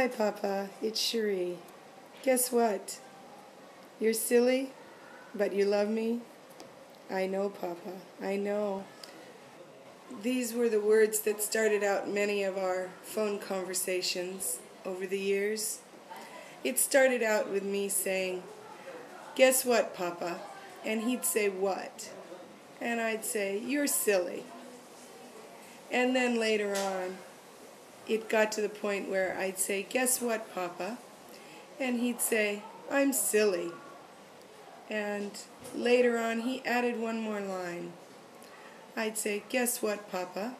Hi, Papa. It's Cherie. Guess what? You're silly, but you love me? I know, Papa. I know. These were the words that started out many of our phone conversations over the years. It started out with me saying, "Guess what, Papa?" And he'd say, "What?" And I'd say, "You're silly." And then later on, it got to the point where I'd say, "Guess what, Papa?" And he'd say, "I'm silly." And later on, he added one more line. I'd say, "Guess what, Papa?"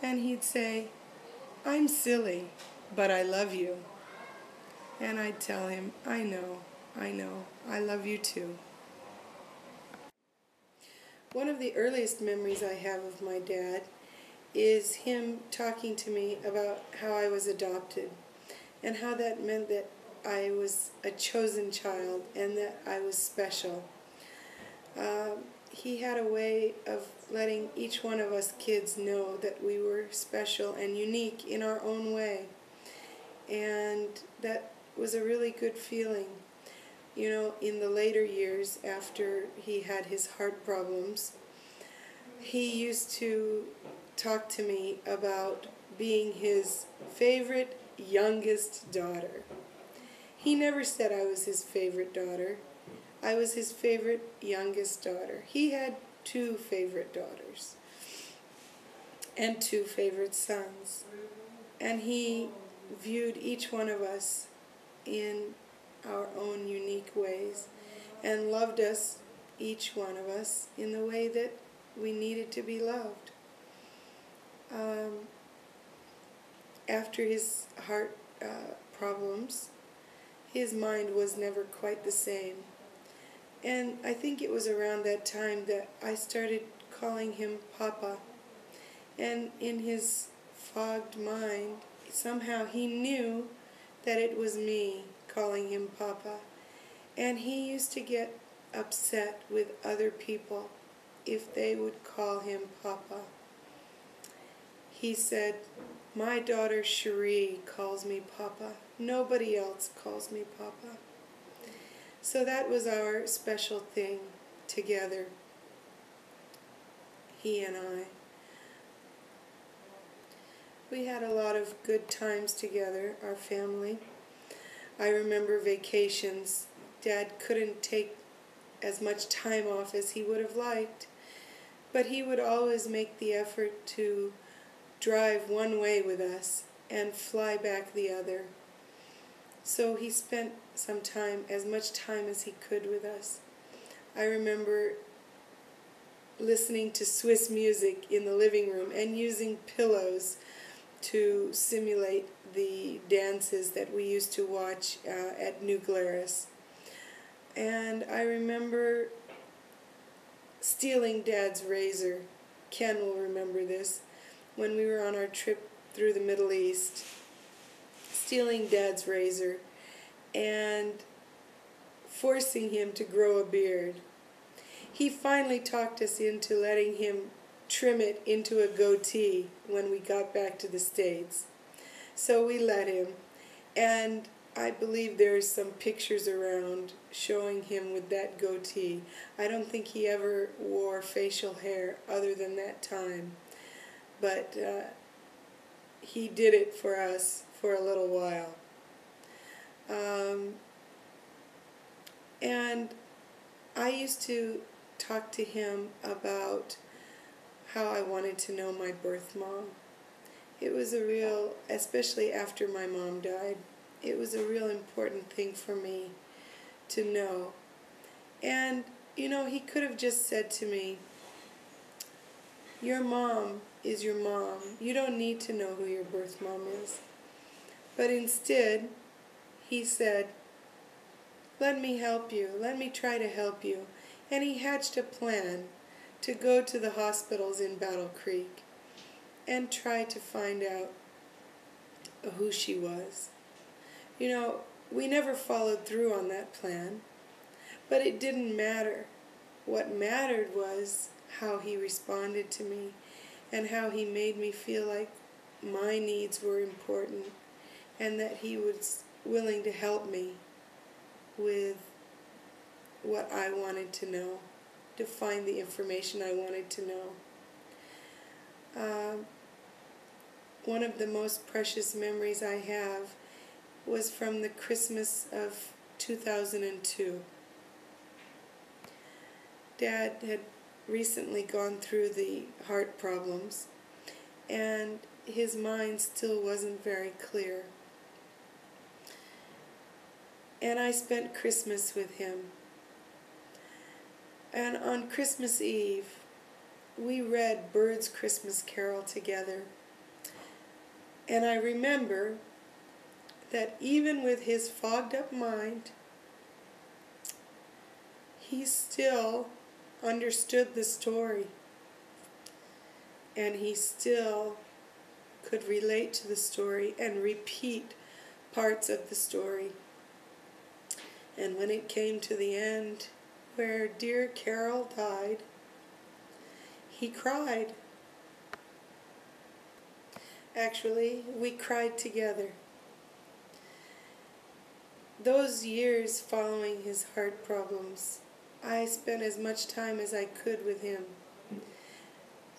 And he'd say, "I'm silly, but I love you." And I'd tell him, I know, I love you too." One of the earliest memories I have of my dad is him talking to me about how I was adopted and how that meant that I was a chosen child and that I was special. He had a way of letting each one of us kids know that we were special and unique in our own way. And that was a really good feeling. You know, in the later years after he had his heart problems, he used to talk to me about being his favorite youngest daughter. He never said I was his favorite daughter. I was his favorite youngest daughter. He had 2 favorite daughters and 2 favorite sons. And he viewed each one of us in our own unique ways and loved us, each one of us, in the way that we needed to be loved. After his heart problems, his mind was never quite the same. And I think it was around that time that I started calling him Papa. And in his fogged mind, somehow he knew that it was me calling him Papa. And he used to get upset with other people if they would call him Papa. He said, "My daughter Cherie calls me Papa. Nobody else calls me Papa." So that was our special thing together, he and I. We had a lot of good times together, our family. I remember vacations. Dad couldn't take as much time off as he would have liked, but he would always make the effort to drive one way with us and fly back the other. So he spent some time, as much time as he could with us. I remember listening to Swiss music in the living room and using pillows to simulate the dances that we used to watch at New Glarus. And I remember stealing Dad's razor. Ken will remember this. When we were on our trip through the Middle East, stealing Dad's razor and forcing him to grow a beard. He finally talked us into letting him trim it into a goatee when we got back to the States. So we let him, and I believe there's some pictures around showing him with that goatee. I don't think he ever wore facial hair other than that time, but he did it for us for a little while. And I used to talk to him about how I wanted to know my birth mom. It was a real, especially after my mom died, it was a real important thing for me to know. And, you know, he could have just said to me, "Your mom is your mom. You don't need to know who your birth mom is." But instead, he said, "Let me help you. Let me try to help you." And he hatched a plan to go to the hospitals in Battle Creek and try to find out who she was. You know, we never followed through on that plan, but it didn't matter. What mattered was how he responded to me and how he made me feel like my needs were important and that he was willing to help me with what I wanted to know, to find the information I wanted to know. One of the most precious memories I have was from the Christmas of 2002. Dad had recently gone through the heart problems, and his mind still wasn't very clear. And I spent Christmas with him. And on Christmas Eve, we read Bird's Christmas Carol together. And I remember that even with his fogged up mind, he still understood the story. And he still could relate to the story and repeat parts of the story. And when it came to the end, where dear Carol died, he cried. Actually, we cried together. Those years following his heart problems, I spent as much time as I could with him.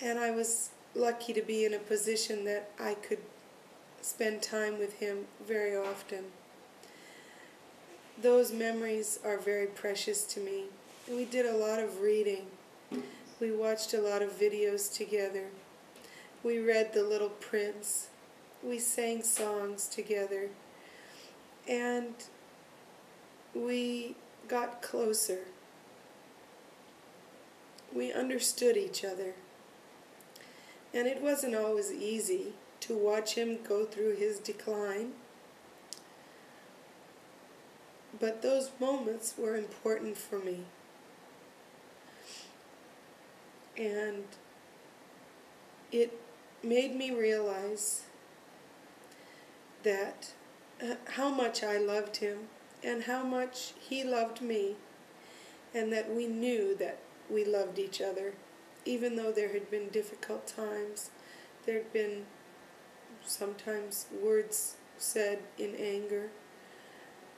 And I was lucky to be in a position that I could spend time with him very often. Those memories are very precious to me. And we did a lot of reading. We watched a lot of videos together. We read The Little Prince. We sang songs together. And we got closer. We understood each other. And it wasn't always easy to watch him go through his decline. But those moments were important for me. And it made me realize that how much I loved him and how much he loved me, and that we knew that we loved each other. Even though there had been difficult times, there had been sometimes words said in anger,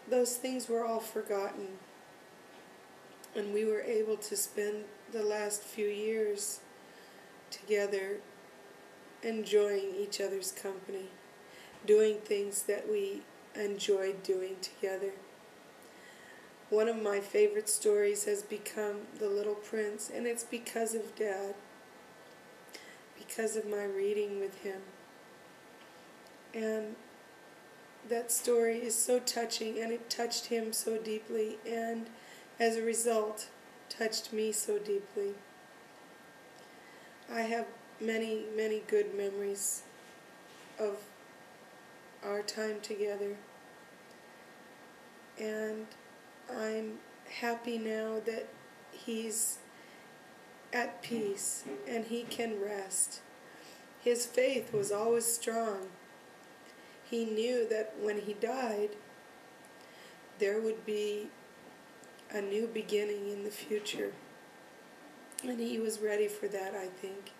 those things were all forgotten. And we were able to spend the last few years together enjoying each other's company, doing things that we enjoyed doing together. One of my favorite stories has become The Little Prince, and it's because of Dad, because of my reading with him. And that story is so touching, and it touched him so deeply, and as a result, touched me so deeply. I have many, many good memories of our time together, and I'm happy now that he's at peace and he can rest. His faith was always strong. He knew that when he died, there would be a new beginning in the future. And he was ready for that, I think.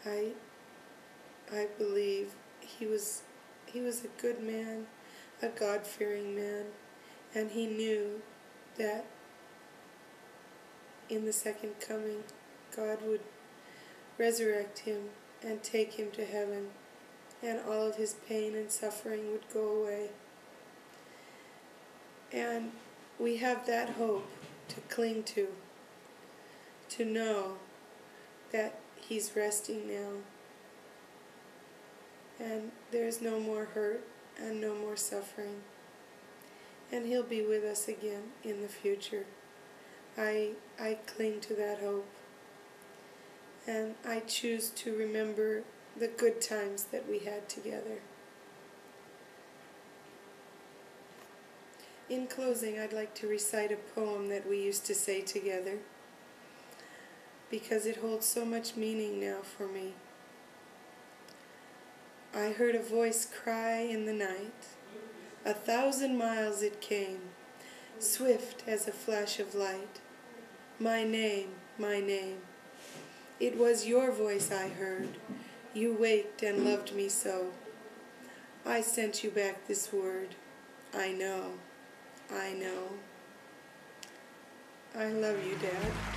I believe he was a good man, a God-fearing man, and he knew that in the second coming, God would resurrect him and take him to heaven, and all of his pain and suffering would go away. And we have that hope to cling to know that he's resting now, and there's no more hurt and no more suffering, and he'll be with us again in the future. I cling to that hope, and I choose to remember the good times that we had together. In closing, I'd like to recite a poem that we used to say together, because it holds so much meaning now for me. I heard a voice cry in the night. 1,000 miles it came, swift as a flash of light. My name, my name. It was your voice I heard. You waked and loved me so. I sent you back this word. I know. I know. I love you, Dad.